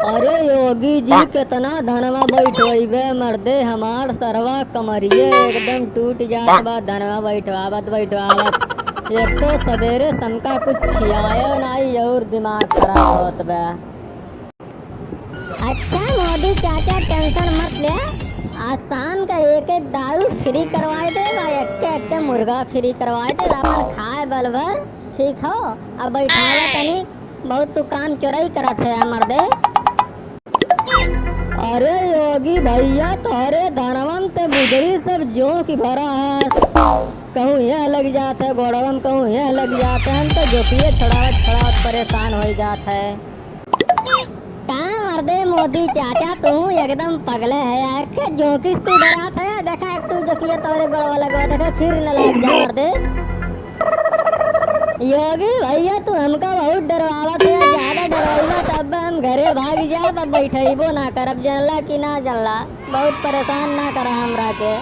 अरे योगी जी कितना धनवा बैठोइबे मर्दे हमार सरवा कमरिए एकदम टूट जात बा धनवा बैठवावत एक तो सवेरे समका कुछ खियायो नाई और दिमाग खराब होत बा। अच्छा मोदी चाचा टेंशन मत ले। आज शाम का एक एक दारू फ्री करवाए दे बा, एक मुर्गा फ्री करवाए दे, अपन खाए बल भर ठीक हो। अब बैठावा तनी बहुत तू काम चोरई करत है मर्दे। अरे योगी भैया तोहरे धनवम ते गुजरी सब जो की भरा है, कहूँ यह लग जात है गोड़वम, कहूँ यह लग जाते हैं, हम तो जोतिए छड़ावत परेशान हो जात है। मर्दे मोदी चाचा तू एकदम पगले है यार के जोकिस तू डरात है। देखा एक तू जोकिया तोरे गोड़वा लगवा देखा फिर न लग जा मर्दे। योगी भैया तू हमका बहुत डरवावत है, ज्यादा डरवाइबा तब हम घरे भाग जाब, अब बैठेबो ना करब, जानला कि ना जानला, बहुत परेशान ना करा हमरा के।